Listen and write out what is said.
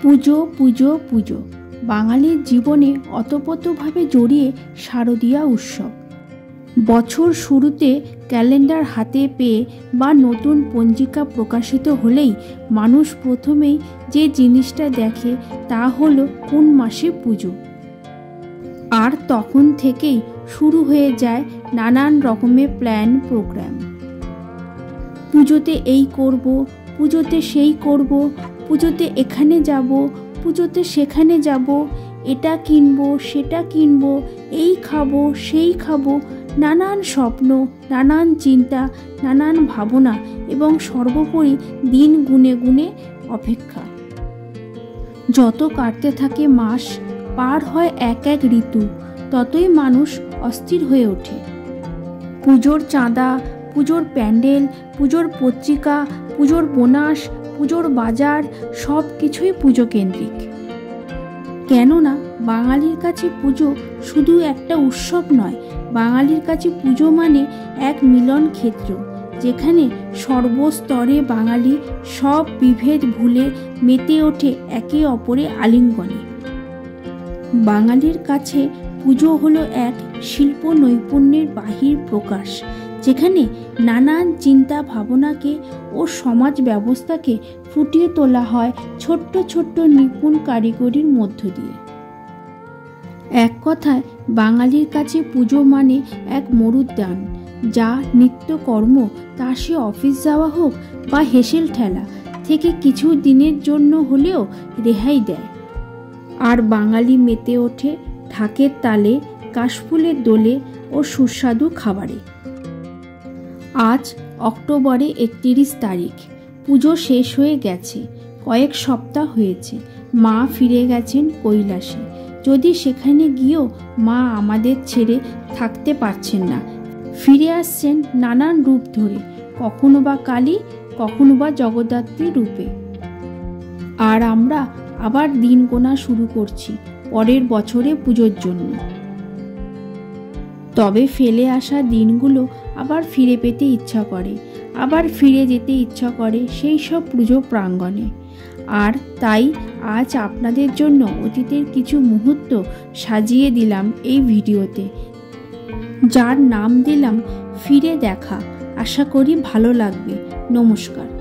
পুজো পুজো পুজো বাঙালির জীবনে অতপ্রতভাবে জড়িয়ে শারদীয়া উৎসব। বছর শুরুতে ক্যালেন্ডার হাতে পেয়ে বা নতুন পঞ্জিকা প্রকাশিত হলেই মানুষ প্রথমেই যে জিনিসটা দেখে তা হলো কোন মাসে পুজো। আর তখন থেকেই শুরু হয়ে যায় নানান রকমের প্ল্যান প্রোগ্রাম। পুজোতে এই করব, পুজোতে সেই করব, পুজোতে এখানে যাব, পুজোতে সেখানে যাব, এটা কিনবো সেটা কিনবো, এই খাবো সেই খাবো, নানান স্বপ্ন, নানান চিন্তা, নানান ভাবনা এবং সর্বোপরি দিন গুনে গুনে অপেক্ষা। যত কাটতে থাকে মাস, পার হয় এক এক ঋতু, ততই মানুষ অস্থির হয়ে ওঠে। পুজোর চাঁদা, পুজোর প্যান্ডেল, পুজোর পত্রিকা, পুজোর বোনাস, পুজোর বাজার সব কিছুই পুজো কেন্দ্রিক। কেননা বাঙালির কাছে পুজো শুধু একটা উৎসব নয়, বাঙালির কাছে পুজো মানে এক মিলন ক্ষেত্র, যেখানে সর্বস্তরে বাঙালি সব বিভেদ ভুলে মেতে ওঠে একে অপরে আলিঙ্গনে। বাঙালির কাছে পুজো হলো এক শিল্প নৈপুণ্যের বাহির প্রকাশ, যেখানে নানান চিন্তা ভাবনাকে ও সমাজ ব্যবস্থাকে ফুটিয়ে তোলা হয় ছোট্ট ছোট্ট নিপুণ কারিগরির মধ্য দিয়ে। এক কথায় বাঙালির কাছে পুজো মানে এক মরুদ্যান, যা নিত্যকর্ম, তা সে অফিস যাওয়া হোক বা হেসেল ঠেলা থেকে কিছু দিনের জন্য হলেও রেহাই দেয়। আর বাঙালি মেতে ওঠে ঢাকের তালে, কাশফুলের দোলে ও সুস্বাদু খাবারে। আজ অক্টোবরে 31 তারিখ, পুজো শেষ হয়ে গেছে, কয়েক সপ্তাহ হয়েছে। মা ফিরে গেছেন কৈলাসে, যদি সেখানে গিয়েও মা আমাদের ছেড়ে থাকতে পারছেন না। ফিরে আসছেন নানান রূপ ধরে, কখনো বা কালী, কখনো বা জগদ্ধাত্রী রূপে। আর আমরা আবার দিন গোনা শুরু করছি পরের বছরে পুজোর জন্য। তবে ফেলে আসা দিনগুলো আবার ফিরে পেতে ইচ্ছা করে, আবার ফিরে যেতে ইচ্ছা করে সেই সব পুজো প্রাঙ্গণে। আর তাই আজ আপনাদের জন্য অতীতের কিছু মুহূর্ত সাজিয়ে দিলাম এই ভিডিওতে, যার নাম দিলাম ফিরে দেখা। আশা করি ভালো লাগবে। নমস্কার।